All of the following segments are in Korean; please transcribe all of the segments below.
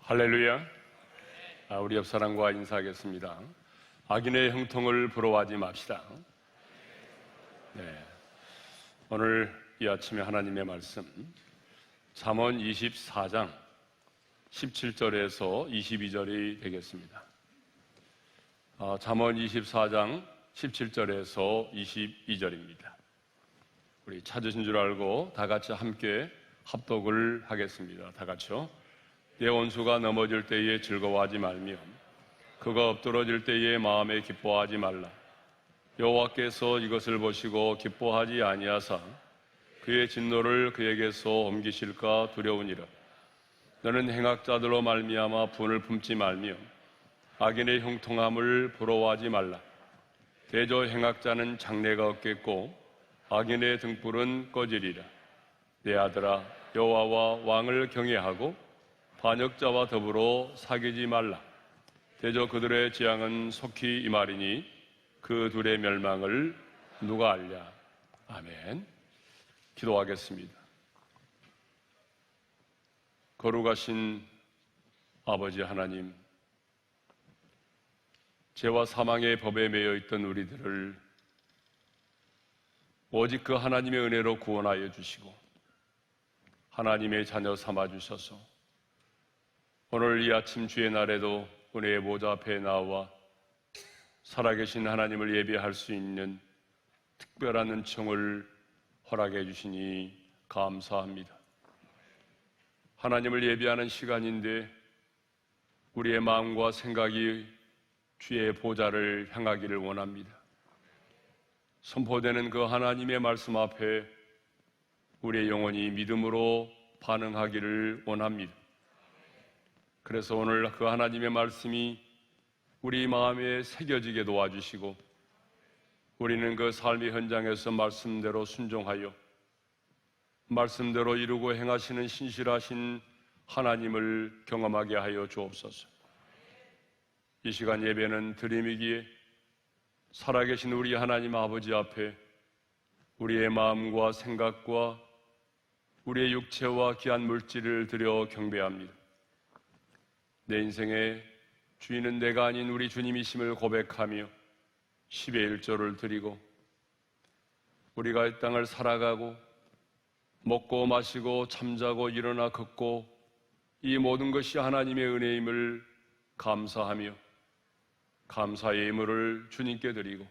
할렐루야. 우리 옆 사람과 인사하겠습니다. 악인의 형통을 부러워하지 맙시다. 오늘 이 아침에 하나님의 말씀 잠언 24장 17절에서 22절이 되겠습니다. 잠언 24장 17절에서 22절입니다. 우리 찾으신 줄 알고 다 같이 함께 합독을 하겠습니다. 다 같이요. 내 원수가 넘어질 때에 즐거워하지 말며 그가 엎드러질 때에 마음에 기뻐하지 말라. 여호와께서 이것을 보시고 기뻐하지 아니하사 그의 진노를 그에게서 옮기실까 두려우니라. 너는 행악자들로 말미암아 분을 품지 말며 악인의 형통함을 부러워하지 말라. 대저 행악자는 장래가 없겠고 악인의 등불은 꺼지리라. 내 아들아, 여호와와 왕을 경외하고 반역자와 더불어 사귀지 말라. 대저 그들의 재앙은 속히 임하리니 그 둘의 멸망을 누가 알랴. 아멘. 기도하겠습니다. 거룩하신 아버지 하나님, 죄와 사망의 법에 매여 있던 우리들을 오직 그 하나님의 은혜로 구원하여 주시고 하나님의 자녀 삼아 주셔서 오늘 이 아침 주의 날에도 은혜의 보좌 앞에 나와 살아계신 하나님을 예배할 수 있는 특별한 은총을 허락해 주시니 감사합니다. 하나님을 예배하는 시간인데 우리의 마음과 생각이 주의 보좌를 향하기를 원합니다. 선포되는 그 하나님의 말씀 앞에 우리의 영혼이 믿음으로 반응하기를 원합니다. 그래서 오늘 그 하나님의 말씀이 우리 마음에 새겨지게 도와주시고 우리는 그 삶의 현장에서 말씀대로 순종하여 말씀대로 이루고 행하시는 신실하신 하나님을 경험하게 하여 주옵소서. 이 시간 예배는 드림이기에 살아계신 우리 하나님 아버지 앞에 우리의 마음과 생각과 우리의 육체와 귀한 물질을 드려 경배합니다. 내 인생의 주인은 내가 아닌 우리 주님이심을 고백하며 10의 1조를 드리고 우리가 이 땅을 살아가고 먹고 마시고 잠자고 일어나 걷고 이 모든 것이 하나님의 은혜임을 감사하며 감사의 예물을 주님께 드리고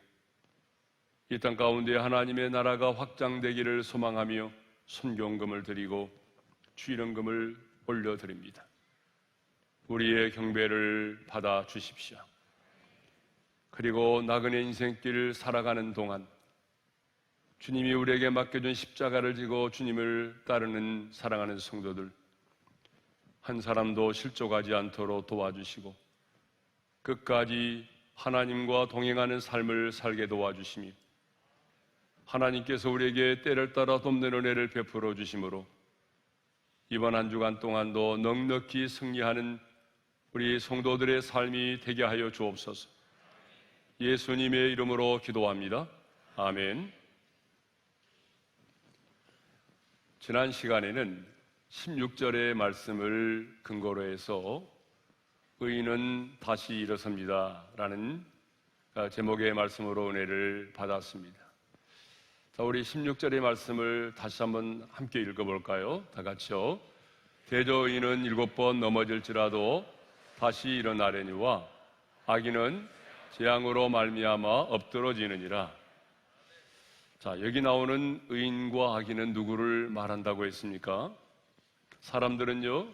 이 땅 가운데 하나님의 나라가 확장되기를 소망하며 순교금을 드리고 주일헌금을 올려드립니다. 우리의 경배를 받아 주십시오. 그리고 나그네 인생길 살아가는 동안 주님이 우리에게 맡겨준 십자가를 지고 주님을 따르는 사랑하는 성도들 한 사람도 실족하지 않도록 도와주시고 끝까지 하나님과 동행하는 삶을 살게 도와주시며 하나님께서 우리에게 때를 따라 돕는 은혜를 베풀어 주심으로 이번 한 주간 동안도 넉넉히 승리하는 우리 성도들의 삶이 되게 하여 주옵소서. 예수님의 이름으로 기도합니다. 아멘. 지난 시간에는 16절의 말씀을 근거로 해서 의인은 다시 일어섭니다 라는 제목의 말씀으로 은혜를 받았습니다. 자, 우리 16절의 말씀을 다시 한번 함께 읽어볼까요? 다 같이요. 대저 의인은 7번 넘어질지라도 다시 일어나려니와 악인은 재앙으로 말미암아 엎드러지느니라. 자, 여기 나오는 의인과 악인은 누구를 말한다고 했습니까? 사람들은요,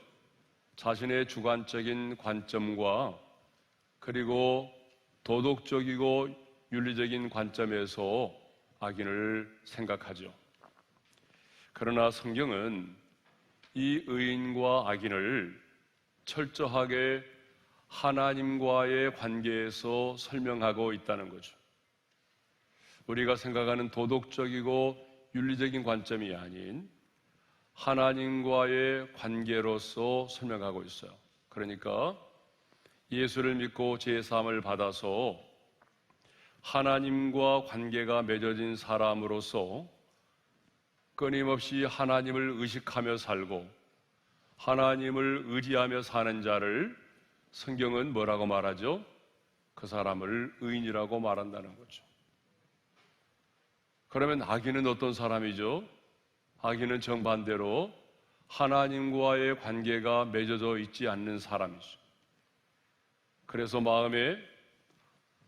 자신의 주관적인 관점과 그리고 도덕적이고 윤리적인 관점에서 악인을 생각하죠. 그러나 성경은 이 의인과 악인을 철저하게 하나님과의 관계에서 설명하고 있다는 거죠. 우리가 생각하는 도덕적이고 윤리적인 관점이 아닌 하나님과의 관계로서 설명하고 있어요. 그러니까 예수를 믿고 제사함을 받아서 하나님과 관계가 맺어진 사람으로서 끊임없이 하나님을 의식하며 살고 하나님을 의지하며 사는 자를 성경은 뭐라고 말하죠? 그 사람을 의인이라고 말한다는 거죠. 그러면 악인은 어떤 사람이죠? 악인은 정반대로 하나님과의 관계가 맺어져 있지 않는 사람이죠. 그래서 마음에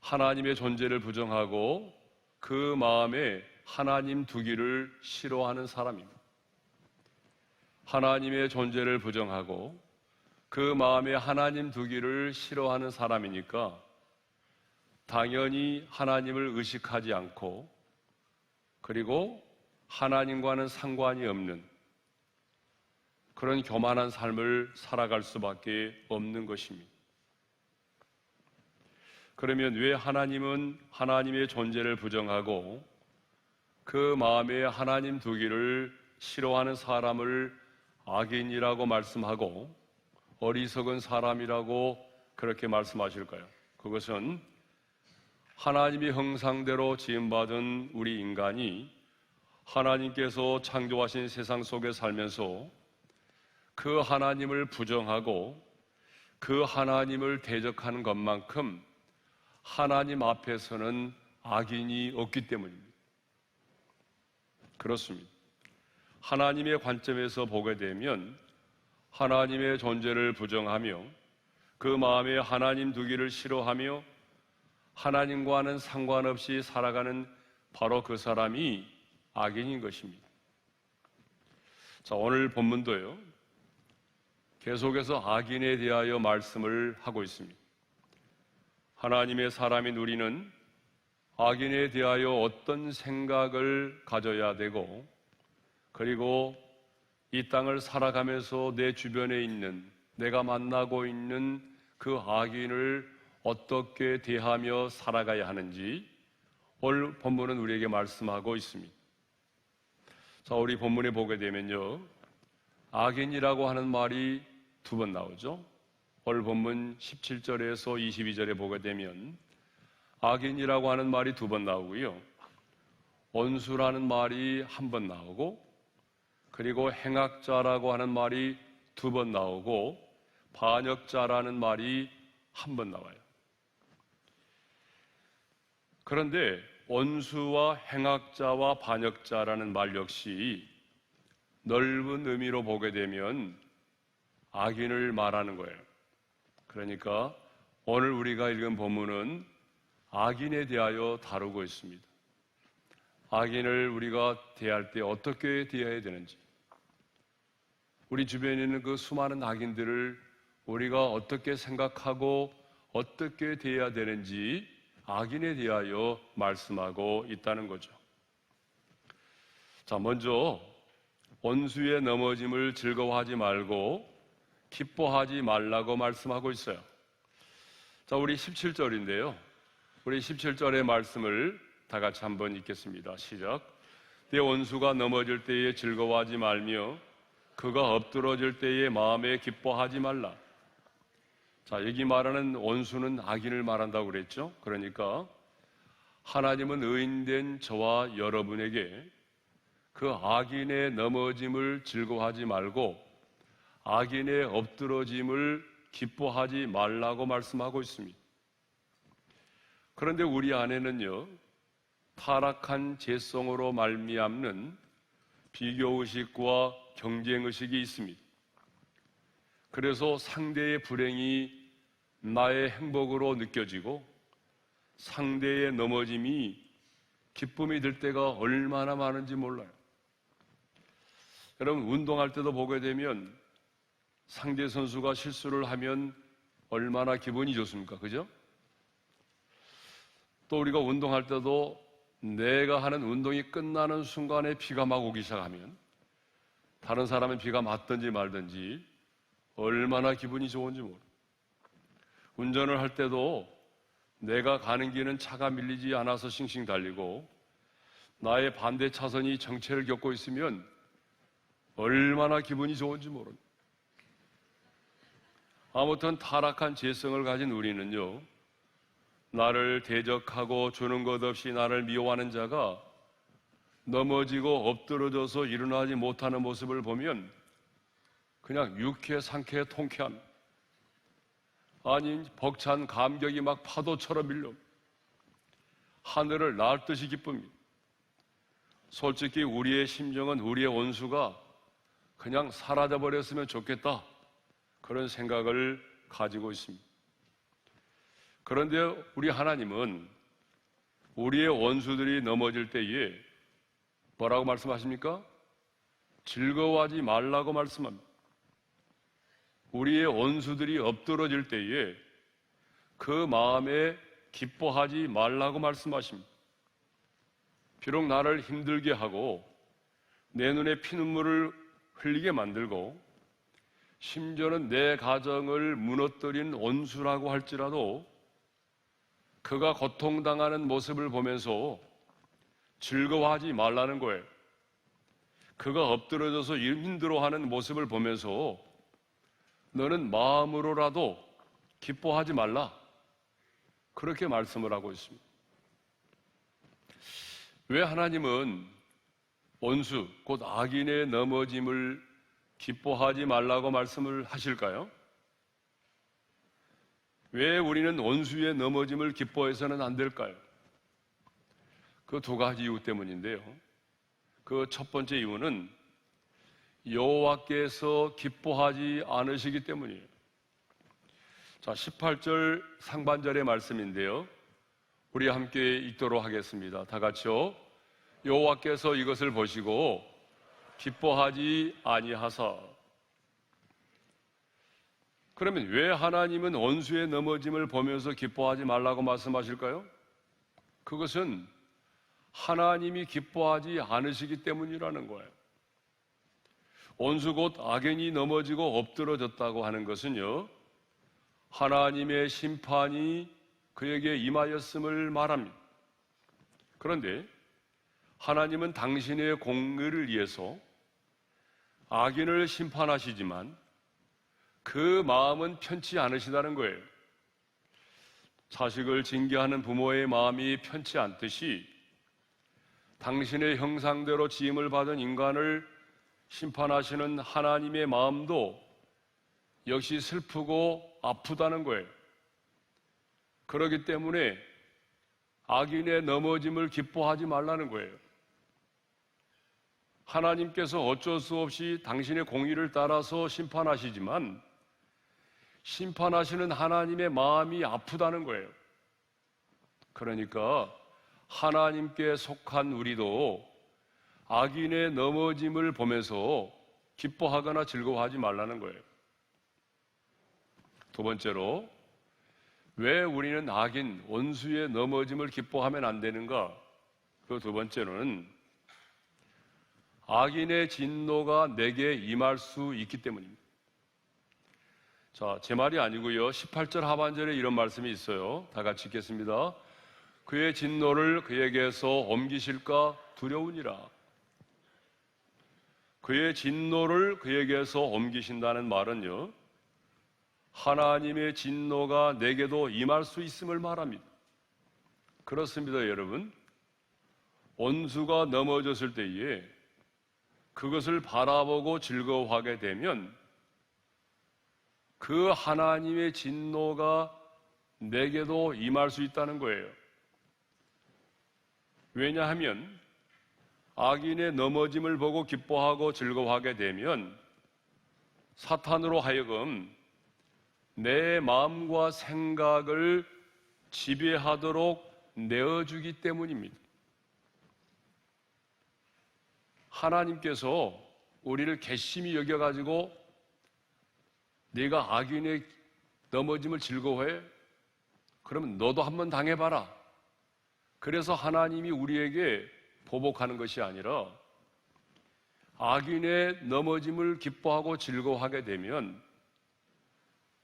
하나님의 존재를 부정하고 그 마음에 하나님 두기를 싫어하는 사람입니다. 하나님의 존재를 부정하고 그 마음에 하나님 두기를 싫어하는 사람이니까 당연히 하나님을 의식하지 않고 그리고 하나님과는 상관이 없는 그런 교만한 삶을 살아갈 수밖에 없는 것입니다. 그러면 왜 하나님은 하나님의 존재를 부정하고 그 마음에 하나님 두기를 싫어하는 사람을 악인이라고 말씀하고 어리석은 사람이라고 그렇게 말씀하실까요? 그것은 하나님의 형상대로 지음받은 우리 인간이 하나님께서 창조하신 세상 속에 살면서 그 하나님을 부정하고 그 하나님을 대적하는 것만큼 하나님 앞에서는 악인이 없기 때문입니다. 그렇습니다. 하나님의 관점에서 보게 되면 하나님의 존재를 부정하며 그 마음에 하나님 두기를 싫어하며 하나님과는 상관없이 살아가는 바로 그 사람이 악인인 것입니다. 자, 오늘 본문도요, 계속해서 악인에 대하여 말씀을 하고 있습니다. 하나님의 사람인 우리는 악인에 대하여 어떤 생각을 가져야 되고 그리고 이 땅을 살아가면서 내 주변에 있는 내가 만나고 있는 그 악인을 어떻게 대하며 살아가야 하는지 오늘 본문은 우리에게 말씀하고 있습니다. 자, 우리 본문에 보게 되면요, 악인이라고 하는 말이 두 번 나오죠. 오늘 본문 17절에서 22절에 보게 되면 악인이라고 하는 말이 두 번 나오고요, 원수라는 말이 한 번 나오고 그리고 행악자라고 하는 말이 두 번 나오고 반역자라는 말이 한 번 나와요. 그런데 원수와 행악자와 반역자라는 말 역시 넓은 의미로 보게 되면 악인을 말하는 거예요. 그러니까 오늘 우리가 읽은 본문은 악인에 대하여 다루고 있습니다. 악인을 우리가 대할 때 어떻게 대해야 되는지, 우리 주변에 있는 그 수많은 악인들을 우리가 어떻게 생각하고 어떻게 대해야 되는지 악인에 대하여 말씀하고 있다는 거죠. 자, 먼저 원수의 넘어짐을 즐거워하지 말고 기뻐하지 말라고 말씀하고 있어요. 자, 우리 17절인데요. 우리 17절의 말씀을 다 같이 한번 읽겠습니다. 시작. 내 원수가 넘어질 때에 즐거워하지 말며 그가 엎드러질 때에 마음에 기뻐하지 말라. 자, 여기 말하는 원수는 악인을 말한다고 그랬죠. 그러니까 하나님은 의인된 저와 여러분에게 그 악인의 넘어짐을 즐거워하지 말고 악인의 엎드러짐을 기뻐하지 말라고 말씀하고 있습니다. 그런데 우리 안에는요, 타락한 죄성으로 말미암는 비교의식과 경쟁의식이 있습니다. 그래서 상대의 불행이 나의 행복으로 느껴지고 상대의 넘어짐이 기쁨이 될 때가 얼마나 많은지 몰라요. 여러분, 운동할 때도 보게 되면 상대 선수가 실수를 하면 얼마나 기분이 좋습니까? 그죠? 또 우리가 운동할 때도 내가 하는 운동이 끝나는 순간에 비가 막 오기 시작하면 다른 사람은 비가 맞든지 말든지 얼마나 기분이 좋은지 모르. 운전을 할 때도 내가 가는 길은 차가 밀리지 않아서 싱싱 달리고 나의 반대 차선이 정체를 겪고 있으면 얼마나 기분이 좋은지 모르. 아무튼 타락한 죄성을 가진 우리는요, 나를 대적하고 주는 것 없이 나를 미워하는 자가 넘어지고 엎드러져서 일어나지 못하는 모습을 보면 그냥 유쾌, 상쾌, 통쾌함. 아니, 벅찬 감격이 막 파도처럼 밀려 하늘을 날 듯이 기쁩니다. 솔직히 우리의 심정은 우리의 원수가 그냥 사라져버렸으면 좋겠다, 그런 생각을 가지고 있습니다. 그런데 우리 하나님은 우리의 원수들이 넘어질 때에 뭐라고 말씀하십니까? 즐거워하지 말라고 말씀합니다. 우리의 원수들이 엎드러질 때에 그 마음에 기뻐하지 말라고 말씀하십니다. 비록 나를 힘들게 하고 내 눈에 피눈물을 흘리게 만들고 심지어는 내 가정을 무너뜨린 원수라고 할지라도 그가 고통당하는 모습을 보면서 즐거워하지 말라는 거예요. 그가 엎드러져서 힘들어하는 모습을 보면서 너는 마음으로라도 기뻐하지 말라, 그렇게 말씀을 하고 있습니다. 왜 하나님은 원수, 곧 악인의 넘어짐을 기뻐하지 말라고 말씀을 하실까요? 왜 우리는 원수의 넘어짐을 기뻐해서는 안 될까요? 그 두 가지 이유 때문인데요. 그 첫 번째 이유는 여호와께서 기뻐하지 않으시기 때문이에요. 자, 18절 상반절의 말씀인데요. 우리 함께 읽도록 하겠습니다. 다 같이요. 여호와께서 이것을 보시고 기뻐하지 아니하사. 그러면 왜 하나님은 원수의 넘어짐을 보면서 기뻐하지 말라고 말씀하실까요? 그것은 하나님이 기뻐하지 않으시기 때문이라는 거예요. 원수 곧 악인이 넘어지고 엎드러졌다고 하는 것은요, 하나님의 심판이 그에게 임하였음을 말합니다. 그런데 하나님은 당신의 공의를 위해서 악인을 심판하시지만 그 마음은 편치 않으시다는 거예요. 자식을 징계하는 부모의 마음이 편치 않듯이 당신의 형상대로 지음을 받은 인간을 심판하시는 하나님의 마음도 역시 슬프고 아프다는 거예요. 그렇기 때문에 악인의 넘어짐을 기뻐하지 말라는 거예요. 하나님께서 어쩔 수 없이 당신의 공의를 따라서 심판하시지만 심판하시는 하나님의 마음이 아프다는 거예요. 그러니까 하나님께 속한 우리도 악인의 넘어짐을 보면서 기뻐하거나 즐거워하지 말라는 거예요. 두 번째로, 왜 우리는 악인, 원수의 넘어짐을 기뻐하면 안 되는가? 그 두 번째로는 악인의 진노가 내게 임할 수 있기 때문입니다. 자, 제 말이 아니고요. 18절 하반절에 이런 말씀이 있어요. 다 같이 읽겠습니다. 그의 진노를 그에게서 옮기실까 두려우니라. 그의 진노를 그에게서 옮기신다는 말은요, 하나님의 진노가 내게도 임할 수 있음을 말합니다. 그렇습니다, 여러분. 원수가 넘어졌을 때에 그것을 바라보고 즐거워하게 되면 그 하나님의 진노가 내게도 임할 수 있다는 거예요. 왜냐하면 악인의 넘어짐을 보고 기뻐하고 즐거워하게 되면 사탄으로 하여금 내 마음과 생각을 지배하도록 내어주기 때문입니다. 하나님께서 우리를 괘씸히 여겨가지고 네가 악인의 넘어짐을 즐거워해? 그러면 너도 한번 당해봐라. 그래서 하나님이 우리에게 보복하는 것이 아니라 악인의 넘어짐을 기뻐하고 즐거워하게 되면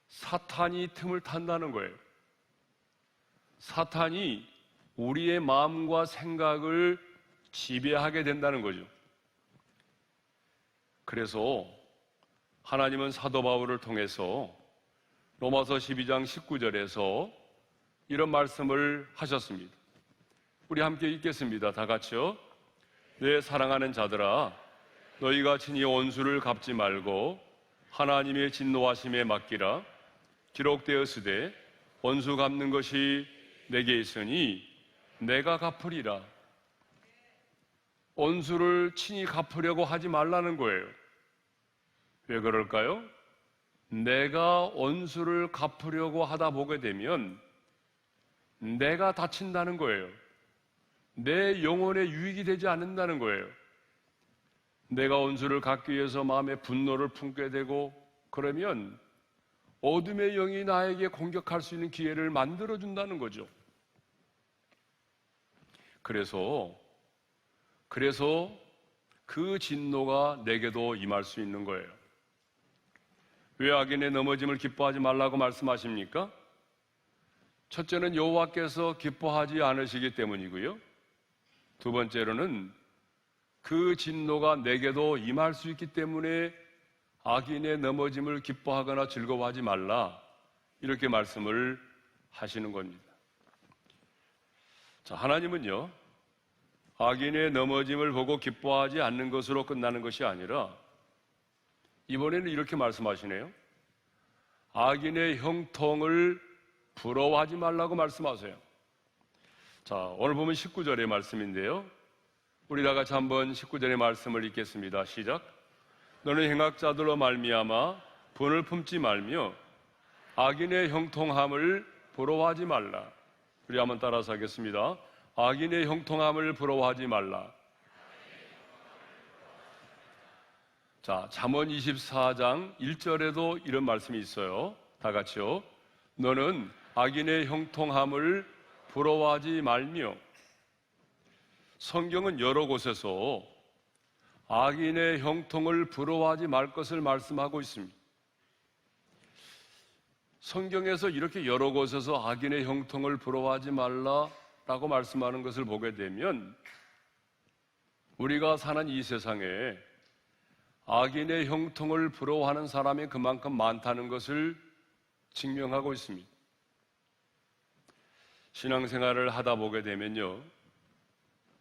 사탄이 틈을 탄다는 거예요. 사탄이 우리의 마음과 생각을 지배하게 된다는 거죠. 그래서 하나님은 사도 바울을 통해서 로마서 12장 19절에서 이런 말씀을 하셨습니다. 우리 함께 읽겠습니다. 다 같이요. 내 사랑하는 자들아, 너희가 친히 원수를 갚지 말고 하나님의 진노하심에 맡기라. 기록되었으되 원수 갚는 것이 내게 있으니 내가 갚으리라. 원수를 친히 갚으려고 하지 말라는 거예요. 왜 그럴까요? 내가 원수를 갚으려고 하다 보게 되면 내가 다친다는 거예요. 내 영혼에 유익이 되지 않는다는 거예요. 내가 원수를 갚기 위해서 마음에 분노를 품게 되고 그러면 어둠의 영이 나에게 공격할 수 있는 기회를 만들어준다는 거죠. 그래서 그 진노가 내게도 임할 수 있는 거예요. 왜 악인의 넘어짐을 기뻐하지 말라고 말씀하십니까? 첫째는 여호와께서 기뻐하지 않으시기 때문이고요. 두 번째로는 그 진노가 내게도 임할 수 있기 때문에 악인의 넘어짐을 기뻐하거나 즐거워하지 말라, 이렇게 말씀을 하시는 겁니다. 자, 하나님은요, 악인의 넘어짐을 보고 기뻐하지 않는 것으로 끝나는 것이 아니라 이번에는 이렇게 말씀하시네요. 악인의 형통을 부러워하지 말라고 말씀하세요. 자, 오늘 보면 19절의 말씀인데요. 우리 다 같이 한번 19절의 말씀을 읽겠습니다. 시작. 너는 행악자들로 말미암아 분을 품지 말며 악인의 형통함을 부러워하지 말라. 우리 한번 따라서 하겠습니다. 악인의 형통함을 부러워하지 말라. 자, 잠언 24장 1절에도 이런 말씀이 있어요. 다 같이요. 너는 악인의 형통함을 부러워하지 말며. 성경은 여러 곳에서 악인의 형통을 부러워하지 말 것을 말씀하고 있습니다. 성경에서 이렇게 여러 곳에서 악인의 형통을 부러워하지 말라라고 말씀하는 것을 보게 되면 우리가 사는 이 세상에 악인의 형통을 부러워하는 사람이 그만큼 많다는 것을 증명하고 있습니다. 신앙생활을 하다 보게 되면요,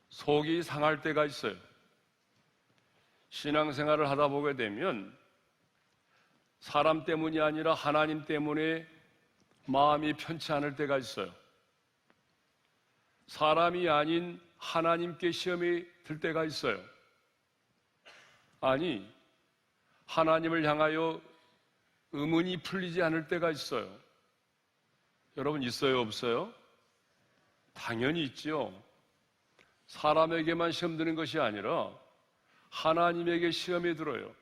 속이 상할 때가 있어요. 신앙생활을 하다 보게 되면 사람 때문이 아니라 하나님 때문에 마음이 편치 않을 때가 있어요. 사람이 아닌 하나님께 시험이 들 때가 있어요. 아니, 하나님을 향하여 의문이 풀리지 않을 때가 있어요. 여러분, 있어요, 없어요? 당연히 있죠. 사람에게만 시험 드는 것이 아니라 하나님에게 시험이 들어요.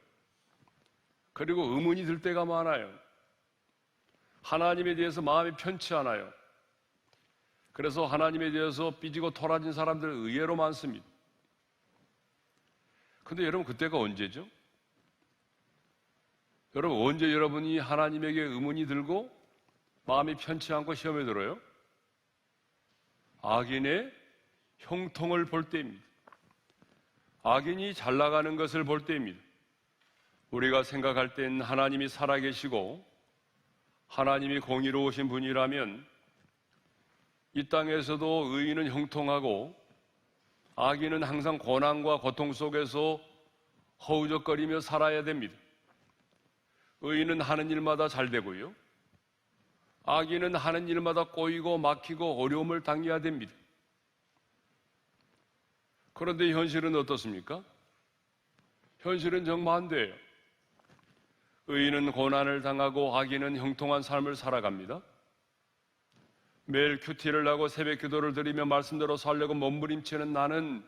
그리고 의문이 들 때가 많아요. 하나님에 대해서 마음이 편치 않아요. 그래서 하나님에 대해서 삐지고 토라진 사람들 의외로 많습니다. 근데 여러분, 그때가 언제죠? 여러분, 언제 여러분이 하나님에게 의문이 들고 마음이 편치 않고 시험에 들어요? 악인의 형통을 볼 때입니다. 악인이 잘 나가는 것을 볼 때입니다. 우리가 생각할 땐 하나님이 살아계시고 하나님이 공의로우신 분이라면 이 땅에서도 의인은 형통하고 악인은 항상 고난과 고통 속에서 허우적거리며 살아야 됩니다. 의인은 하는 일마다 잘 되고요, 악인은 하는 일마다 꼬이고 막히고 어려움을 당해야 됩니다. 그런데 현실은 어떻습니까? 현실은 정반대예요. 의인은 고난을 당하고 악인은 형통한 삶을 살아갑니다. 매일 큐티를 하고 새벽 기도를 드리며 말씀대로 살려고 몸부림치는 나는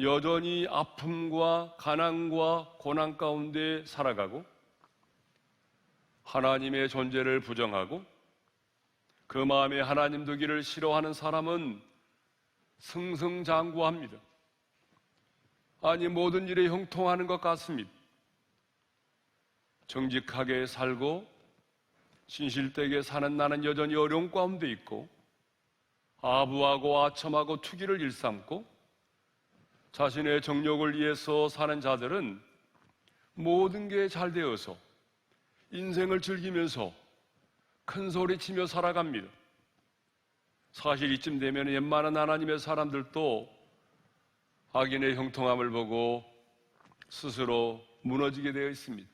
여전히 아픔과 가난과 고난 가운데 살아가고 하나님의 존재를 부정하고 그 마음에 하나님 두기를 싫어하는 사람은 승승장구합니다. 아니, 모든 일에 형통하는 것 같습니다. 정직하게 살고 신실되게 사는 나는 여전히 어려움 가운데 있고 아부하고 아첨하고 투기를 일삼고 자신의 정욕을 위해서 사는 자들은 모든 게 잘 되어서 인생을 즐기면서 큰 소리치며 살아갑니다. 사실 이쯤 되면 웬만한 하나님의 사람들도 악인의 형통함을 보고 스스로 무너지게 되어 있습니다.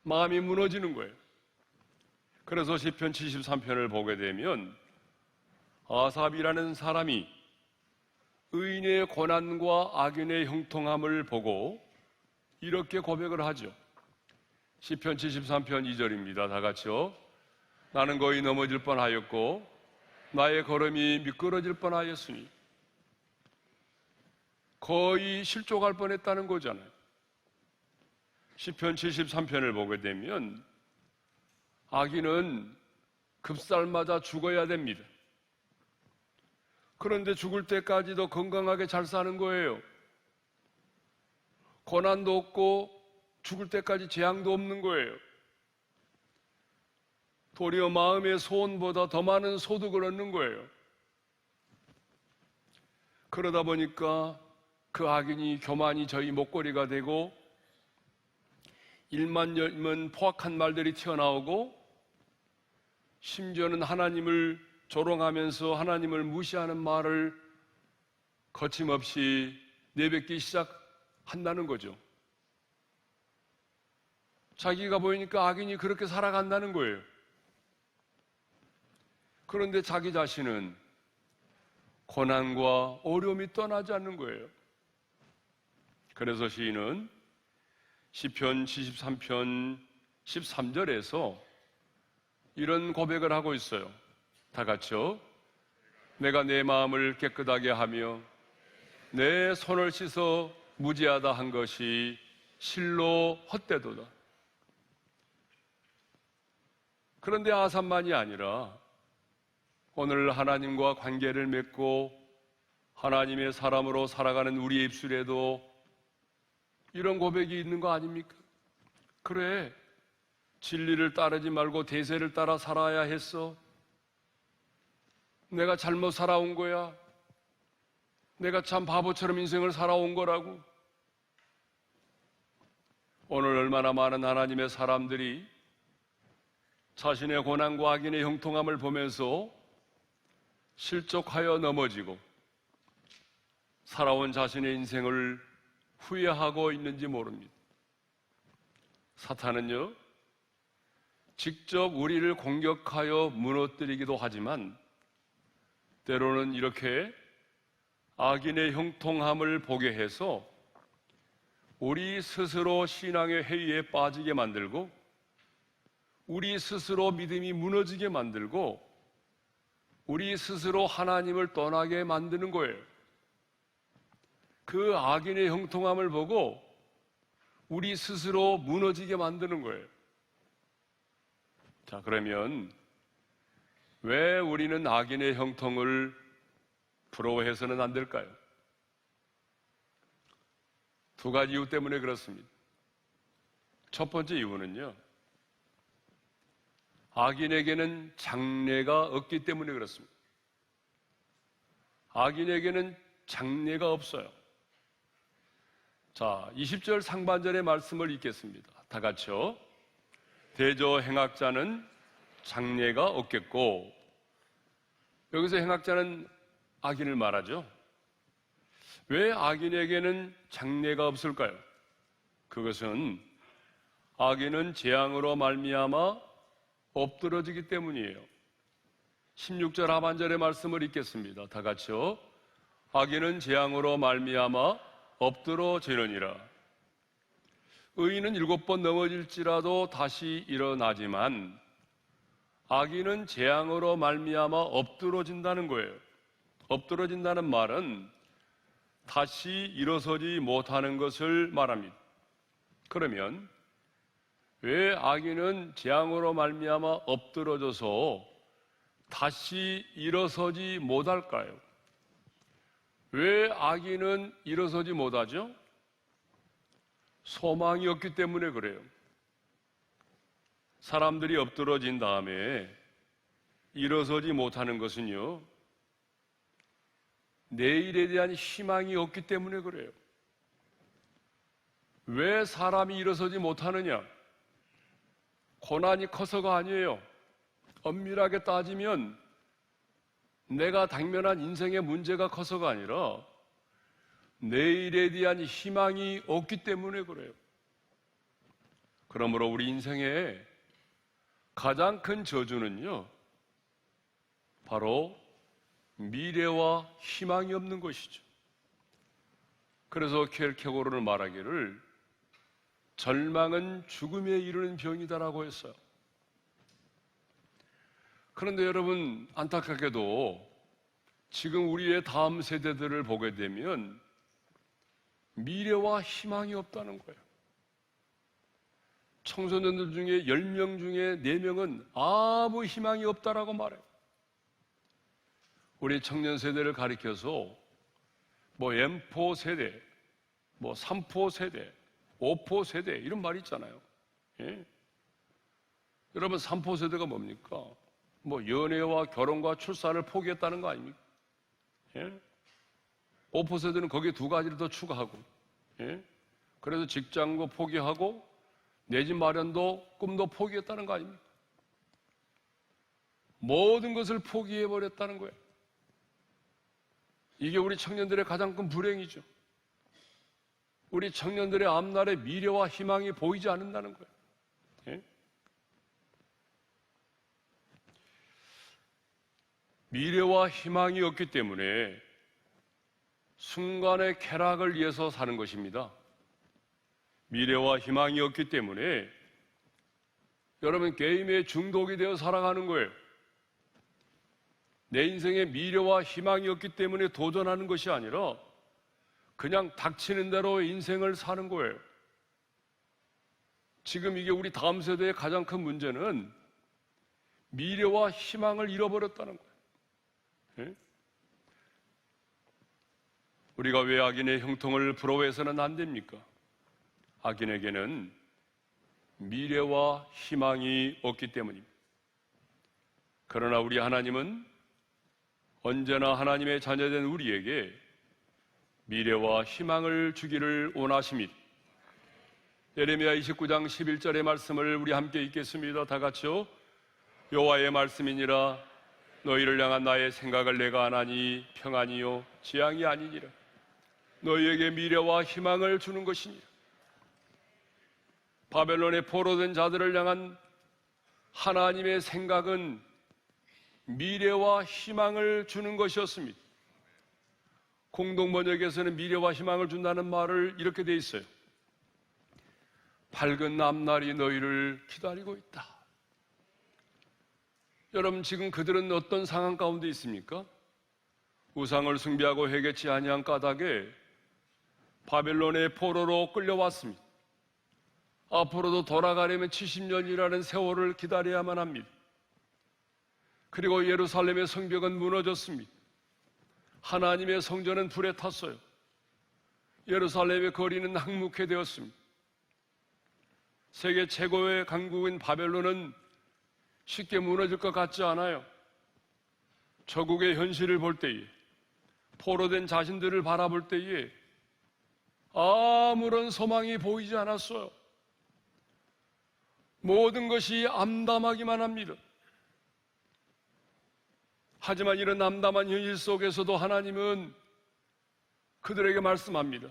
마음이 무너지는 거예요. 그래서 시편 73편을 보게 되면 아삽이라는 사람이 의인의 고난과 악인의 형통함을 보고 이렇게 고백을 하죠. 시편 73편 2절입니다. 다 같이요. 나는 거의 넘어질 뻔하였고 나의 걸음이 미끄러질 뻔하였으니. 거의 실족할 뻔했다는 거잖아요. 시편 73편을 보게 되면 악인은 급살맞아 죽어야 됩니다. 그런데 죽을 때까지도 건강하게 잘 사는 거예요. 고난도 없고 죽을 때까지 재앙도 없는 거예요. 도리어 마음의 소원보다 더 많은 소득을 얻는 거예요. 그러다 보니까 그 악인이 교만이 저희 목걸이가 되고 일만 열면 포악한 말들이 튀어나오고 심지어는 하나님을 조롱하면서 하나님을 무시하는 말을 거침없이 내뱉기 시작한다는 거죠. 자기가 보이니까 악인이 그렇게 살아간다는 거예요. 그런데 자기 자신은 고난과 어려움이 떠나지 않는 거예요. 그래서 시인은 시편 73편 13절에서 이런 고백을 하고 있어요. 다 같이요. 내가 내 마음을 깨끗하게 하며 내 손을 씻어 무지하다 한 것이 실로 헛되도다. 그런데 아삽만이 아니라 오늘 하나님과 관계를 맺고 하나님의 사람으로 살아가는 우리의 입술에도 이런 고백이 있는 거 아닙니까? 그래, 진리를 따르지 말고 대세를 따라 살아야 했어. 내가 잘못 살아온 거야. 내가 참 바보처럼 인생을 살아온 거라고. 오늘 얼마나 많은 하나님의 사람들이 자신의 고난과 악인의 형통함을 보면서 실족하여 넘어지고 살아온 자신의 인생을 후회하고 있는지 모릅니다. 사탄은요, 직접 우리를 공격하여 무너뜨리기도 하지만 때로는 이렇게 악인의 형통함을 보게 해서 우리 스스로 신앙의 회의에 빠지게 만들고 우리 스스로 믿음이 무너지게 만들고 우리 스스로 하나님을 떠나게 만드는 거예요. 그 악인의 형통함을 보고 우리 스스로 무너지게 만드는 거예요. 자, 그러면 왜 우리는 악인의 형통을 부러워해서는 안 될까요? 두 가지 이유 때문에 그렇습니다. 첫 번째 이유는요, 악인에게는 장래가 없기 때문에 그렇습니다. 악인에게는 장래가 없어요. 자, 20절 상반절의 말씀을 읽겠습니다. 다 같이요. 대저 행악자는 장래가 없겠고, 여기서 행악자는 악인을 말하죠. 왜 악인에게는 장래가 없을까요? 그것은 악인은 재앙으로 말미암아 엎드러지기 때문이에요. 16절 하반절의 말씀을 읽겠습니다. 다 같이요. 악인은 재앙으로 말미암아 엎드러지느니라. 의인은 7번 넘어질지라도 다시 일어나지만 악인은 재앙으로 말미암아 엎드러진다는 거예요. 엎드러진다는 말은 다시 일어서지 못하는 것을 말합니다. 그러면 왜 악인은 재앙으로 말미암아 엎드러져서 다시 일어서지 못할까요? 왜 악인은 일어서지 못하죠? 소망이 없기 때문에 그래요. 사람들이 엎드러진 다음에 일어서지 못하는 것은요, 내일에 대한 희망이 없기 때문에 그래요. 왜 사람이 일어서지 못하느냐? 고난이 커서가 아니에요. 엄밀하게 따지면 내가 당면한 인생의 문제가 커서가 아니라 내일에 대한 희망이 없기 때문에 그래요. 그러므로 우리 인생의 가장 큰 저주는요, 바로 미래와 희망이 없는 것이죠. 그래서 킬케고르는 말하기를 절망은 죽음에 이르는 병이다라고 했어요. 그런데 여러분, 안타깝게도 지금 우리의 다음 세대들을 보게 되면 미래와 희망이 없다는 거예요. 청소년들 중에 10명 중에 4명은 아무 희망이 없다라고 말해요. 우리 청년 세대를 가리켜서 뭐 M4 세대, 뭐 3포 세대, 5포 세대 이런 말이 있잖아요. 예? 여러분, 3포 세대가 뭡니까? 뭐 연애와 결혼과 출산을 포기했다는 거 아닙니까? 예? 5포 세대는 거기에 2가지를 더 추가하고, 예? 그래서 직장도 포기하고 내 집 마련도 꿈도 포기했다는 거 아닙니까? 모든 것을 포기해버렸다는 거예요. 이게 우리 청년들의 가장 큰 불행이죠. 우리 청년들의 앞날의 미래와 희망이 보이지 않는다는 거예요. 예? 미래와 희망이 없기 때문에 순간의 쾌락을 위해서 사는 것입니다. 미래와 희망이 없기 때문에 여러분, 게임에 중독이 되어 살아가는 거예요. 내 인생에 미래와 희망이 없기 때문에 도전하는 것이 아니라 그냥 닥치는 대로 인생을 사는 거예요. 지금 이게 우리 다음 세대의 가장 큰 문제는 미래와 희망을 잃어버렸다는 거예요. 예? 우리가 왜 악인의 형통을 부러워해서는 안 됩니까? 악인에게는 미래와 희망이 없기 때문입니다. 그러나 우리 하나님은 언제나 하나님의 자녀된 우리에게 미래와 희망을 주기를 원하십니다. 예레미야 29장 11절의 말씀을 우리 함께 읽겠습니다. 다 같이요. 여호와의 말씀이니라. 너희를 향한 나의 생각을 내가 아나니 평안이요 재앙이 아니니라. 너희에게 미래와 희망을 주는 것이니라. 바벨론에 포로된 자들을 향한 하나님의 생각은 미래와 희망을 주는 것이었습니다. 공동번역에서는 미래와 희망을 준다는 말을 이렇게 돼 있어요. 밝은 앞날이 너희를 기다리고 있다. 여러분, 지금 그들은 어떤 상황 가운데 있습니까? 우상을 숭배하고 회개치 아니한 까닭에 바벨론의 포로로 끌려왔습니다. 앞으로도 돌아가려면 70년이라는 세월을 기다려야만 합니다. 그리고 예루살렘의 성벽은 무너졌습니다. 하나님의 성전은 불에 탔어요. 예루살렘의 거리는 항목해 되었습니다. 세계 최고의 강국인 바벨론은 쉽게 무너질 것 같지 않아요. 저국의 현실을 볼 때에, 포로된 자신들을 바라볼 때에 아무런 소망이 보이지 않았어요. 모든 것이 암담하기만 합니다. 하지만 이런 암담한 현실 속에서도 하나님은 그들에게 말씀합니다.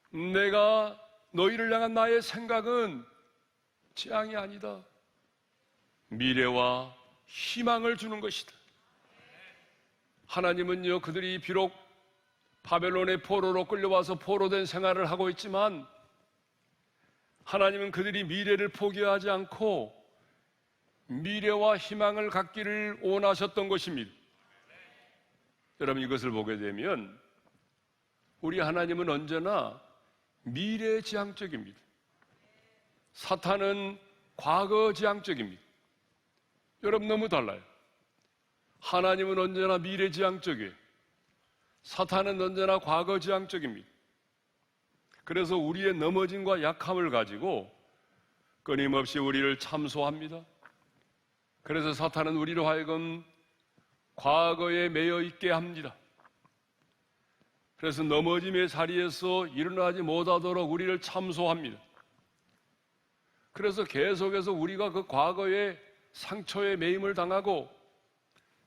내가 너희를 향한 나의 생각은 재앙이 아니다. 미래와 희망을 주는 것이다. 하나님은요, 그들이 비록 바벨론의 포로로 끌려와서 포로된 생활을 하고 있지만 하나님은 그들이 미래를 포기하지 않고 미래와 희망을 갖기를 원하셨던 것입니다. 여러분, 이것을 보게 되면 우리 하나님은 언제나 미래지향적입니다. 사탄은 과거지향적입니다. 여러분, 너무 달라요. 하나님은 언제나 미래지향적이에요. 사탄은 언제나 과거지향적입니다. 그래서 우리의 넘어짐과 약함을 가지고 끊임없이 우리를 참소합니다. 그래서 사탄은 우리로 하여금 과거에 매여 있게 합니다. 그래서 넘어짐의 자리에서 일어나지 못하도록 우리를 참소합니다. 그래서 계속해서 우리가 그 과거의 상처에 매임을 당하고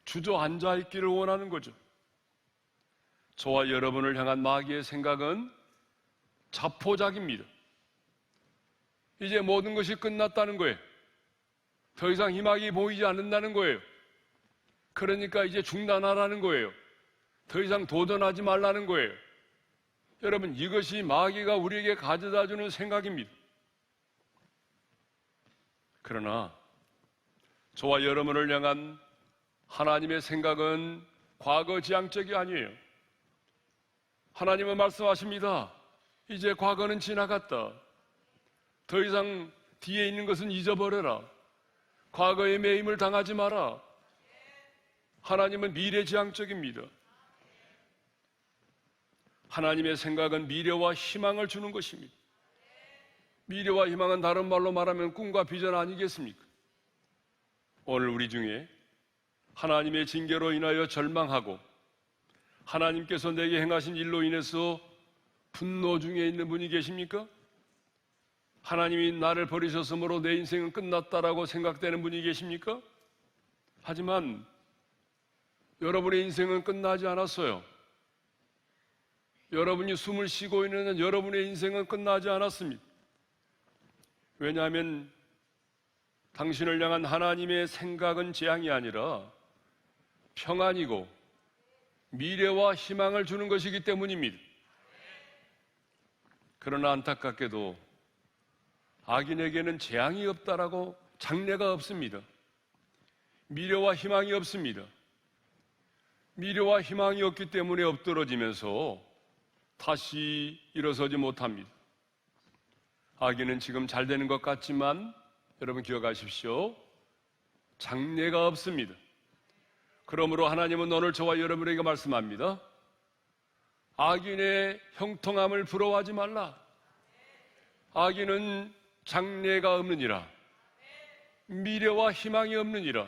주저앉아 있기를 원하는 거죠. 저와 여러분을 향한 마귀의 생각은 자포자기입니다. 이제 모든 것이 끝났다는 거예요. 더 이상 희망이 보이지 않는다는 거예요. 그러니까 이제 중단하라는 거예요. 더 이상 도전하지 말라는 거예요. 여러분, 이것이 마귀가 우리에게 가져다 주는 생각입니다. 그러나 저와 여러분을 향한 하나님의 생각은 과거지향적이 아니에요. 하나님은 말씀하십니다. 이제 과거는 지나갔다. 더 이상 뒤에 있는 것은 잊어버려라. 과거의 매임을 당하지 마라. 하나님은 미래지향적입니다. 하나님의 생각은 미래와 희망을 주는 것입니다. 미래와 희망은 다른 말로 말하면 꿈과 비전 아니겠습니까? 오늘 우리 중에 하나님의 징계로 인하여 절망하고 하나님께서 내게 행하신 일로 인해서 분노 중에 있는 분이 계십니까? 하나님이 나를 버리셨으므로 내 인생은 끝났다라고 생각되는 분이 계십니까? 하지만 여러분의 인생은 끝나지 않았어요. 여러분이 숨을 쉬고 있는 여러분의 인생은 끝나지 않았습니다. 왜냐하면 당신을 향한 하나님의 생각은 재앙이 아니라 평안이고 미래와 희망을 주는 것이기 때문입니다. 그러나 안타깝게도 악인에게는 재앙이 없다라고 장래가 없습니다. 미래와 희망이 없습니다. 미래와 희망이 없기 때문에 엎드러지면서 다시 일어서지 못합니다. 악인은 지금 잘 되는 것 같지만 여러분 기억하십시오. 장래가 없습니다. 그러므로 하나님은 오늘 저와 여러분에게 말씀합니다. 악인의 형통함을 부러워하지 말라. 악인은 장래가 없느니라. 미래와 희망이 없느니라.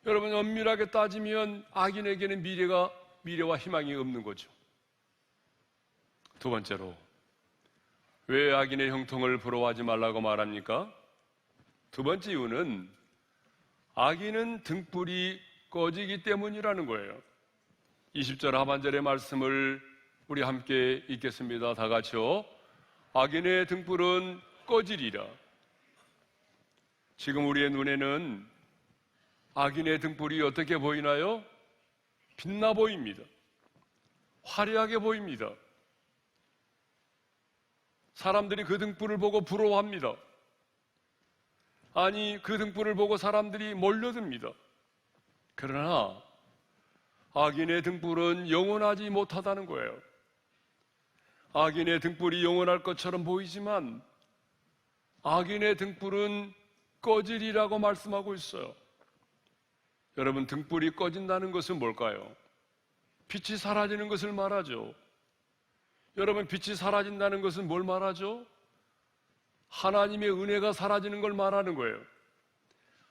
여러분 엄밀하게 따지면 악인에게는 미래와 희망이 없는 거죠. 두 번째로 왜 악인의 형통을 부러워하지 말라고 말합니까? 두 번째 이유는 악인은 등불이 꺼지기 때문이라는 거예요. 20절 하반절의 말씀을 우리 함께 읽겠습니다. 다 같이요. 악인의 등불은 꺼지리라. 지금 우리의 눈에는 악인의 등불이 어떻게 보이나요? 빛나 보입니다. 화려하게 보입니다. 사람들이 그 등불을 보고 부러워합니다. 아니, 그 등불을 보고 사람들이 몰려듭니다. 그러나 악인의 등불은 영원하지 못하다는 거예요. 악인의 등불이 영원할 것처럼 보이지만 악인의 등불은 꺼지리라고 말씀하고 있어요. 여러분, 등불이 꺼진다는 것은 뭘까요? 빛이 사라지는 것을 말하죠. 여러분, 빛이 사라진다는 것은 뭘 말하죠? 하나님의 은혜가 사라지는 걸 말하는 거예요.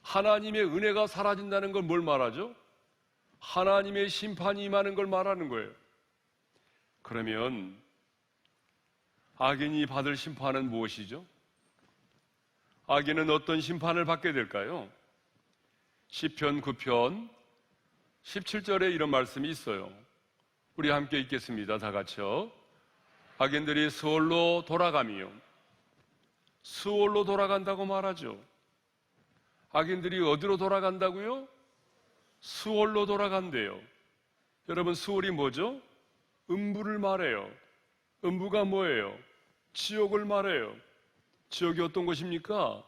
하나님의 은혜가 사라진다는 건 뭘 말하죠? 하나님의 심판이 임하는 걸 말하는 거예요. 그러면 악인이 받을 심판은 무엇이죠? 악인은 어떤 심판을 받게 될까요? 시편 9편 17절에 이런 말씀이 있어요. 우리 함께 읽겠습니다. 다 같이요. 악인들이 수월로 돌아가며, 수월로 돌아간다고 말하죠. 악인들이 어디로 돌아간다고요? 수월로 돌아간대요. 여러분, 수월이 뭐죠? 음부를 말해요. 음부가 뭐예요? 지옥을 말해요. 지옥이 어떤 곳입니까?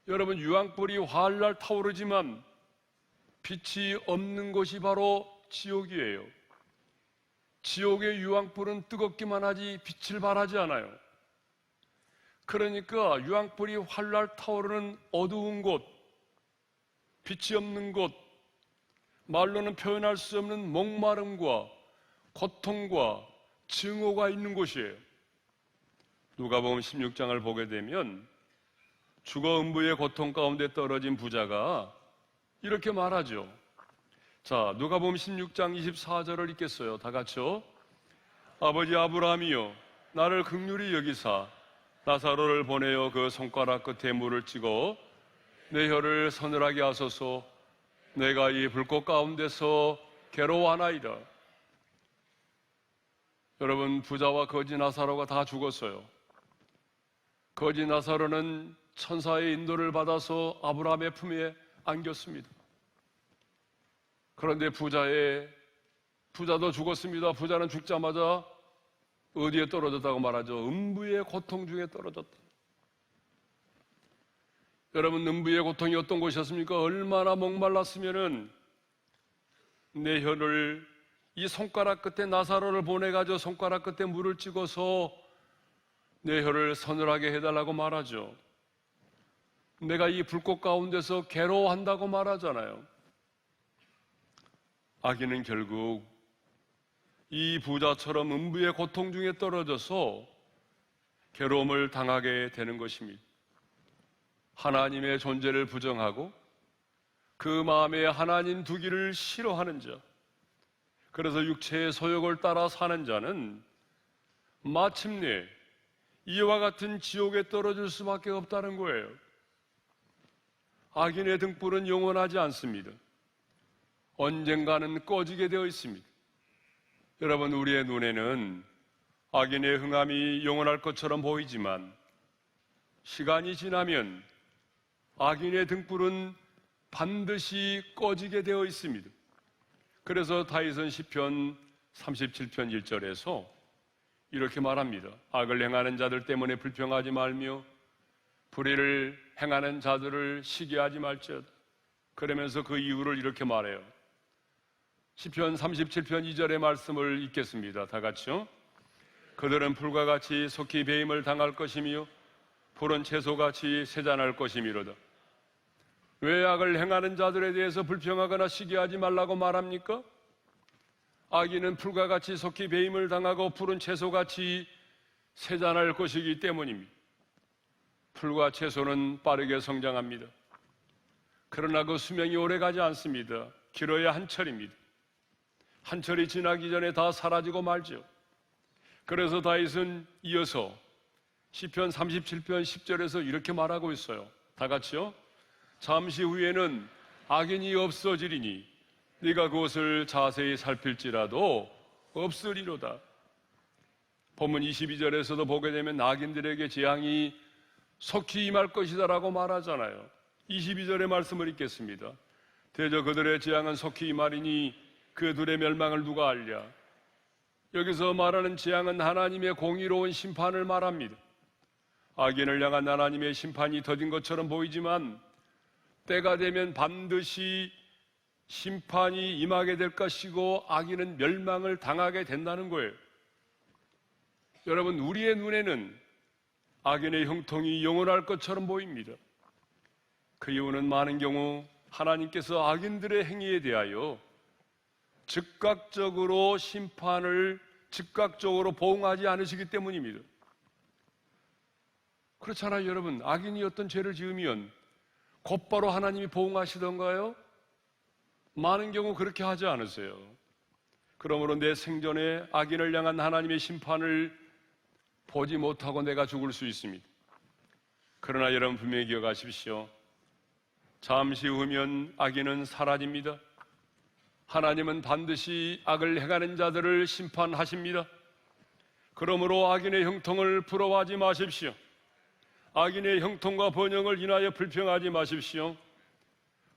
여러분, 유황불이 활활 타오르지만 빛이 없는 곳이 바로 지옥이에요. 지옥의 유황불은 뜨겁기만 하지 빛을 발하지 않아요. 그러니까 유황불이 활활 타오르는 어두운 곳, 빛이 없는 곳, 말로는 표현할 수 없는 목마름과 고통과 증오가 있는 곳이에요. 누가복음 16장을 보게 되면 주거 음부의 고통 가운데 떨어진 부자가 이렇게 말하죠. 자, 누가복음 16장 24절을 읽겠어요. 다 같이요. 아버지 아브라함이여, 나를 긍휼히 여기사 나사로를 보내어 그 손가락 끝에 물을 찍어 내 혀를 서늘하게 하소서. 내가 이 불꽃 가운데서 괴로워하나이다. 여러분, 부자와 거지 나사로가 다 죽었어요. 거지 나사로는 천사의 인도를 받아서 아브라함의 품에 안겼습니다. 그런데 부자도 죽었습니다. 부자는 죽자마자 어디에 떨어졌다고 말하죠? 음부의 고통 중에 떨어졌다. 여러분, 음부의 고통이 어떤 것이었습니까? 얼마나 목말랐으면은 내 혀를 이 손가락 끝에 나사로를 보내가지고 손가락 끝에 물을 찍어서 내 혀를 서늘하게 해달라고 말하죠. 내가 이 불꽃 가운데서 괴로워한다고 말하잖아요. 아기는 결국 이 부자처럼 음부의 고통 중에 떨어져서 괴로움을 당하게 되는 것입니다. 하나님의 존재를 부정하고 그 마음에 하나님 두기를 싫어하는 자, 그래서 육체의 소욕을 따라 사는 자는 마침내 이와 같은 지옥에 떨어질 수밖에 없다는 거예요. 악인의 등불은 영원하지 않습니다. 언젠가는 꺼지게 되어 있습니다. 여러분, 우리의 눈에는 악인의 흥함이 영원할 것처럼 보이지만 시간이 지나면 악인의 등불은 반드시 꺼지게 되어 있습니다. 그래서 다윗은 시편 37편 1절에서 이렇게 말합니다. 악을 행하는 자들 때문에 불평하지 말며 불의를 행하는 자들을 시기하지 말지어다. 그러면서 그 이유를 이렇게 말해요. 시편 37편 2절의 말씀을 읽겠습니다. 다 같이요. 그들은 풀과 같이 속히 배임을 당할 것이며 푸른 채소같이 세잔할 것이미로다. 왜 악을 행하는 자들에 대해서 불평하거나 시기하지 말라고 말합니까? 악인은 풀과 같이 속히 배임을 당하고 푸른 채소같이 세잔할 것이기 때문입니다. 풀과 채소는 빠르게 성장합니다. 그러나 그 수명이 오래가지 않습니다. 길어야 한철입니다. 한철이 지나기 전에 다 사라지고 말죠. 그래서 다윗은 이어서 시편 37편 10절에서 이렇게 말하고 있어요. 다 같이요. 잠시 후에는 악인이 없어지리니 네가 그것을 자세히 살필지라도 없으리로다. 본문 22절에서도 보게 되면 악인들에게 재앙이 속히 임할 것이다라고 말하잖아요. 22절의 말씀을 읽겠습니다. 대저 그들의 재앙은 속히 임하리니 그들의 멸망을 누가 알랴. 여기서 말하는 재앙은 하나님의 공의로운 심판을 말합니다. 악인을 향한 하나님의 심판이 더딘 것처럼 보이지만 때가 되면 반드시 심판이 임하게 될 것이고 악인은 멸망을 당하게 된다는 거예요. 여러분, 우리의 눈에는 악인의 형통이 영원할 것처럼 보입니다. 그 이유는 많은 경우 하나님께서 악인들의 행위에 대하여 즉각적으로 심판을 즉각적으로 보응하지 않으시기 때문입니다. 그렇잖아요, 여러분. 악인이 어떤 죄를 지으면 곧바로 하나님이 보응하시던가요? 많은 경우 그렇게 하지 않으세요. 그러므로 내 생전에 악인을 향한 하나님의 심판을 보지 못하고 내가 죽을 수 있습니다. 그러나 여러분 분명히 기억하십시오. 잠시 후면 악인은 사라집니다. 하나님은 반드시 악을 행하는 자들을 심판하십니다. 그러므로 악인의 형통을 부러워하지 마십시오. 악인의 형통과 번영을 인하여 불평하지 마십시오.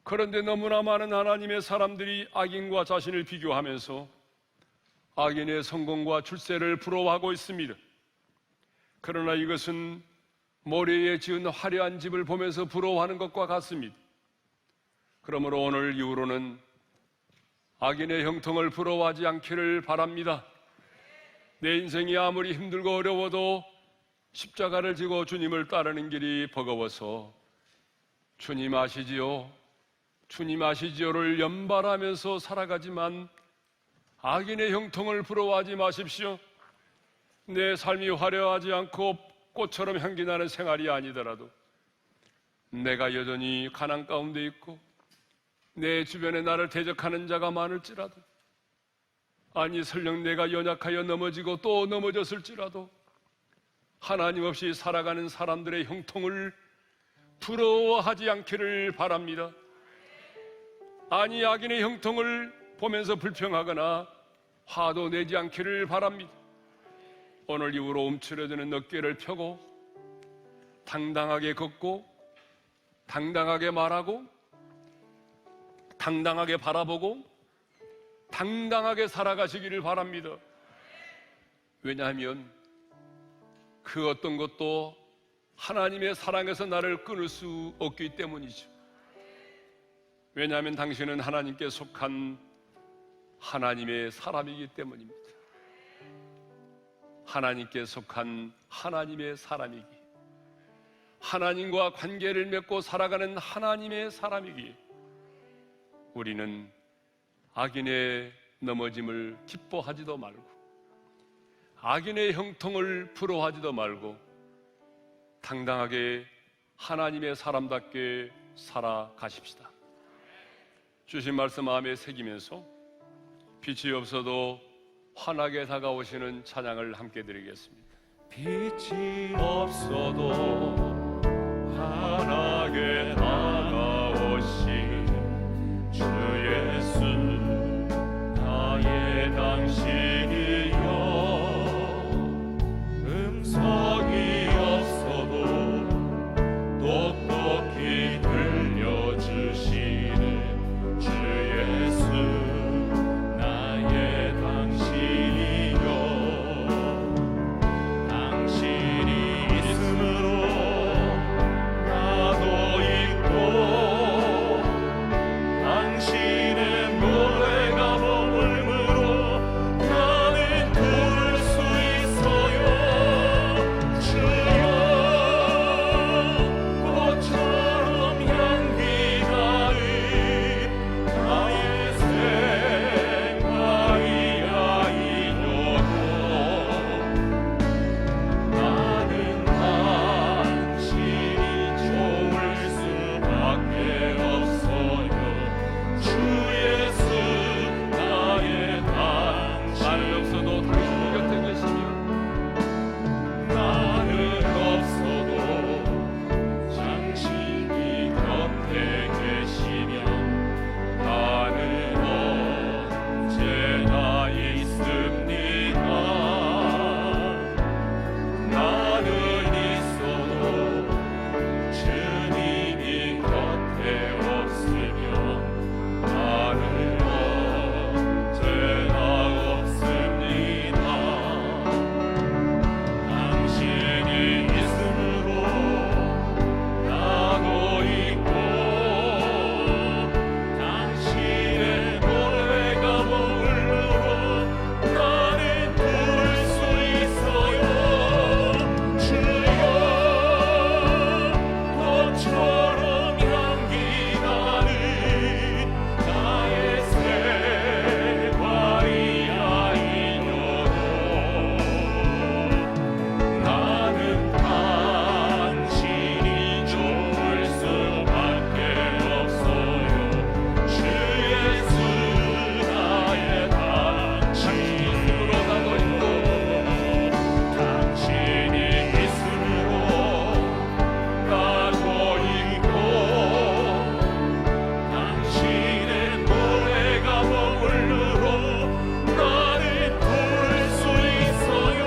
그런데 너무나 많은 하나님의 사람들이 악인과 자신을 비교하면서 악인의 성공과 출세를 부러워하고 있습니다. 그러나 이것은 모래에 지은 화려한 집을 보면서 부러워하는 것과 같습니다. 그러므로 오늘 이후로는 악인의 형통을 부러워하지 않기를 바랍니다. 내 인생이 아무리 힘들고 어려워도 십자가를 지고 주님을 따르는 길이 버거워서 주님 아시지요? 주님 아시지요를 연발하면서 살아가지만 악인의 형통을 부러워하지 마십시오. 내 삶이 화려하지 않고 꽃처럼 향기 나는 생활이 아니더라도 내가 여전히 가난 가운데 있고 내 주변에 나를 대적하는 자가 많을지라도, 아니 설령 내가 연약하여 넘어지고 또 넘어졌을지라도 하나님 없이 살아가는 사람들의 형통을 부러워하지 않기를 바랍니다. 아니 악인의 형통을 보면서 불평하거나 화도 내지 않기를 바랍니다. 오늘 이후로 움츠러드는 어깨를 펴고 당당하게 걷고 당당하게 말하고 당당하게 바라보고 당당하게 살아가시기를 바랍니다. 왜냐하면 그 어떤 것도 하나님의 사랑에서 나를 끊을 수 없기 때문이죠. 왜냐하면 당신은 하나님께 속한 하나님의 사람이기 때문입니다. 하나님께 속한 하나님의 사람이기, 하나님과 관계를 맺고 살아가는 하나님의 사람이기, 우리는 악인의 넘어짐을 기뻐하지도 말고 악인의 형통을 부러워하지도 말고 당당하게 하나님의 사람답게 살아가십시다. 주신 말씀 마음에 새기면서 빛이 없어도 환하게 다가오시는 찬양을 함께 드리겠습니다. 빛이 없어도 환하게 다가오신 주 예수, 나의 당신이여. 음성이 없어도 똑똑히 들려주시는 주 예수, 나의 당신이여. 당신이 있음으로 나도 있고, 당신의 노래가 머물므로 나는 부를 수 있어요. 주여, 꽃처럼 향기 나는 나의 생활이야. 이녀도 나는 당신이 좋을 수밖에 없어요. 주 예수, 나의 당신. 나는 없어도 당신 곁에 계시며, 나는 없어도 당신이 곁에 계시며, 나는 언제나 있습니다. 나는 있어도 주님이 곁에 없으며, 나는 언제나 없습니다. 당신이 있음으로 나도 있고, 당신의 노래가 머물므로 나는 부를 수 있어요. 주여, 꽃처럼 향기 나는 나의 생활이야. 이녀도 나는 당신이 좋을 수밖에 없어요. 주 예수, 나의 당신으로 나도 있고, 당신이 있음으로 나도 있고, 당신의 노래가 머물므로 나는 부를 수 있어요.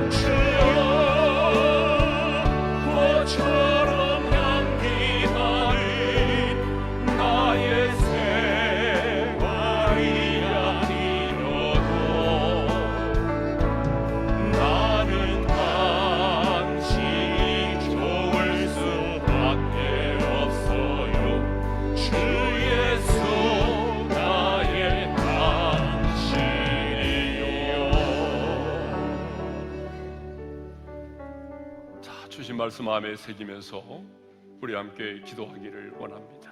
주여, 꽃처럼 향기 나는 나의 생활이 아니어도 나는 당신이 좋을 수밖에 없어요. 주 예수, 나의 당신이요. 자, 주신 말씀 마음에 새기면서 우리 함께 기도하기를 원합니다.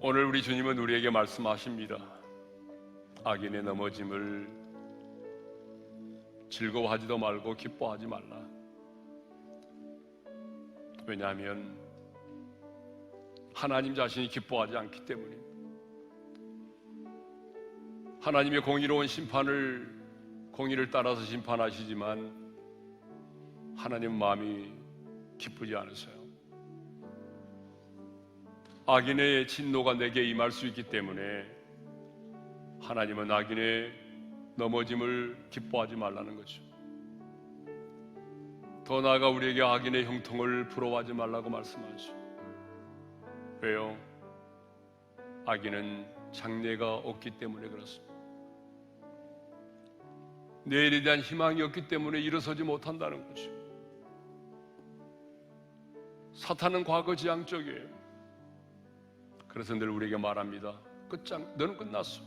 오늘 우리 주님은 우리에게 말씀하십니다. 악인의 넘어짐을 즐거워하지도 말고 기뻐하지 말라. 왜냐하면 하나님 자신이 기뻐하지 않기 때문입니다. 하나님의 공의로운 공의를 따라서 심판하시지만 하나님 마음이 기쁘지 않으세요. 악인의 진노가 내게 임할 수 있기 때문에 하나님은 악인의 넘어짐을 기뻐하지 말라는 거죠. 더 나아가 우리에게 악인의 형통을 부러워하지 말라고 말씀하시죠. 왜요? 악인은 장래가 없기 때문에 그렇습니다. 내일에 대한 희망이 없기 때문에 일어서지 못한다는 거죠. 사탄은 과거지향적이에요. 그래서 늘 우리에게 말합니다. 끝장, 너는 끝났어.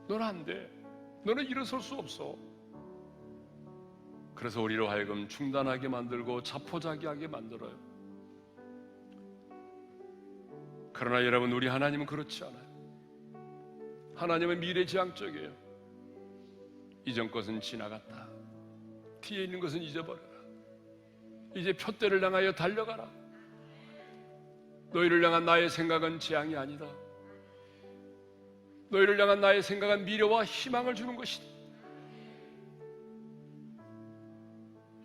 너는 안 돼. 너는 일어설 수 없어. 그래서 우리로 하여금 중단하게 만들고 자포자기하게 만들어요. 그러나 여러분, 우리 하나님은 그렇지 않아요. 하나님은 미래지향적이에요. 이전 것은 지나갔다. 뒤에 있는 것은 잊어버려라. 이제 표대를 향하여 달려가라. 너희를 향한 나의 생각은 재앙이 아니다. 너희를 향한 나의 생각은 미래와 희망을 주는 것이다.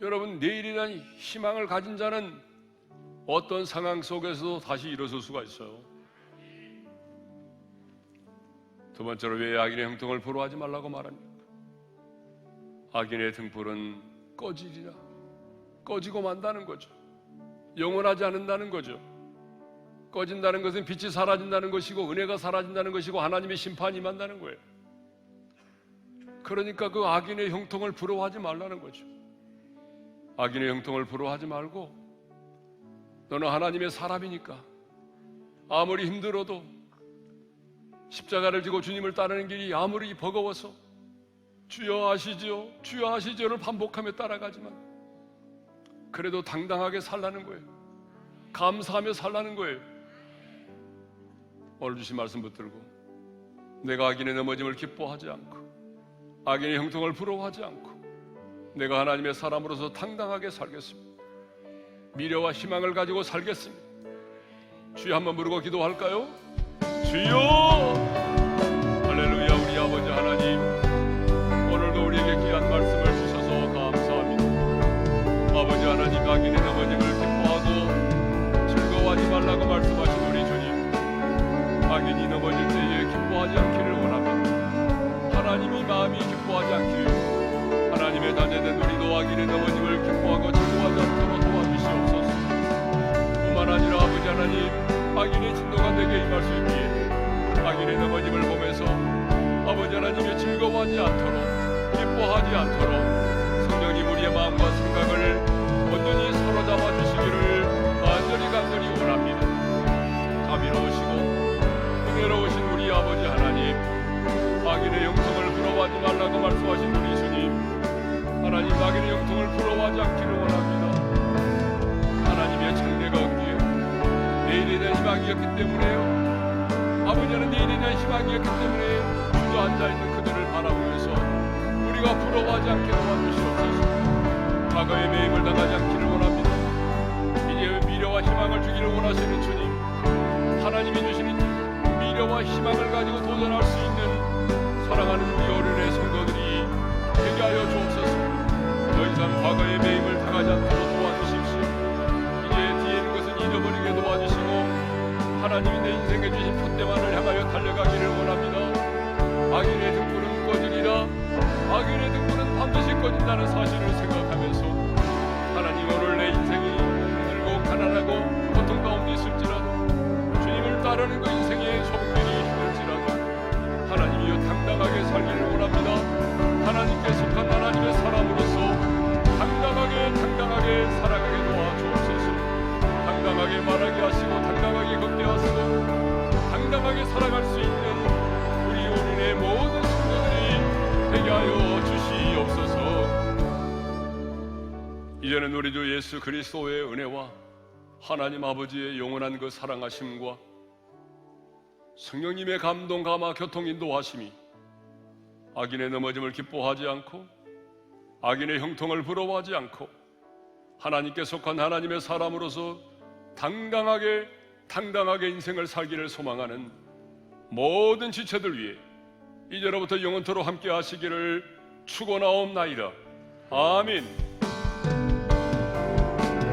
여러분, 내일에 대한 희망을 가진 자는 어떤 상황 속에서도 다시 일어설 수가 있어요. 두 번째로, 왜 악인의 형통을 부러워하지 말라고 말합니까? 악인의 등불은 꺼지리라. 꺼지고 만다는 거죠. 영원하지 않는다는 거죠. 꺼진다는 것은 빛이 사라진다는 것이고 은혜가 사라진다는 것이고 하나님의 심판이 임한다는 거예요. 그러니까 그 악인의 형통을 부러워하지 말라는 거죠. 악인의 형통을 부러워하지 말고, 너는 하나님의 사람이니까 아무리 힘들어도, 십자가를 지고 주님을 따르는 길이 아무리 버거워서 주여 하시지요, 주여 하시지요를 반복하며 따라가지만 그래도 당당하게 살라는 거예요. 감사하며 살라는 거예요. 오늘 주신 말씀 붙들고, 내가 악인의 넘어짐을 기뻐하지 않고 악인의 형통을 부러워하지 않고 내가 하나님의 사람으로서 당당하게 살겠습니다. 미래와 희망을 가지고 살겠습니다. 주여 한번 부르고 기도할까요? 주여! 할렐루야. 우리 아버지 하나님, 오늘도 우리에게 귀한 말씀을 주셔서 감사합니다. 아버지 하나님, 악인의 넘어짐을 기뻐하고 즐거워하지 말라고 말씀하신 우리 주님, 악인이 넘어질 때에 기뻐하지 않기를 원합니다. 하나님이 마음이 기뻐하지 않기를, 하나님의 자녀된 우리도 악인의 넘어짐을 기뻐하고 즐거워하지 않도록 도와주시옵소서. 뿐만 아니라 아버지 하나님, 악인의 진노가 내게 임할 수 있기에 악인의 넘어짐을 보면서 아버지 하나님이 즐거워하지 않도록, 기뻐하지 않도록 성령님 우리의 마음과 생각을 온전히 사로잡아 주시기를 간절히 원합니다. 자비로우시고 은혜로우신 우리 아버지 하나님, 악인의 형통을 부러워하지 말라고 말씀하신 우리 주님, 하나님 악인의 형통을 부러워하지 않기를 원합니다. 하나님의 장래가 없기에, 내일에 대한 희망이 없기 때문에요. 아버지는 내일에 대한 희망이 없기 때문에 주저앉아있는 그들을 바라보면서 우리가 부러워하지 않게 도와주시옵소서. 과거의 매임을 당하지 않기를 원합니다. 이제 미래와 희망을 주기를 원하시는 주님, 하나님이 주시는 미래와 희망을 가지고 도전할 수 있는 사랑하는 우리 어른의 성도들이 되게 하여 주옵소서. 더 이상 과거의 매임을 당하지 않도록 도와주십시오. 이제 뒤에 있는 것은 잊어버리게 도와주시고 하나님이 내 인생에 주신 표대만을 향하여 달려가기를 원합니다. 악인의 등불은 꺼지리라. 악인의 등불은 반드시 꺼진다는 사실을 생각하면서 하나님, 오늘 내 인생이 힘들고 가난하고 고통 가운데 있을지라도, 주님을 따르는 그 인생의 소금길이 힘들지라도 하나님이여 당당하게 살기를 원합니다. 하나님께 속한 하나님의 사람으로서 당당하게 살아가게 도와주옵소서. 당당하게 말하게 하시고 당당하게 걷게 하시고 당당하게 살아갈 수 있는 우리 오륜의 모든 성도들이 되게 하여 주시옵소서. 이제는 우리 주 예수 그리스도의 은혜와 하나님 아버지의 영원한 그 사랑하심과 성령님의 감동, 감화, 교통, 인도하심이 악인의 넘어짐을 기뻐하지 않고 악인의 형통을 부러워하지 않고 하나님께 속한 하나님의 사람으로서 당당하게 인생을 살기를 소망하는 모든 지체들 위해 이제로부터 영원토록 함께 하시기를 축원하옵나이다. 아멘.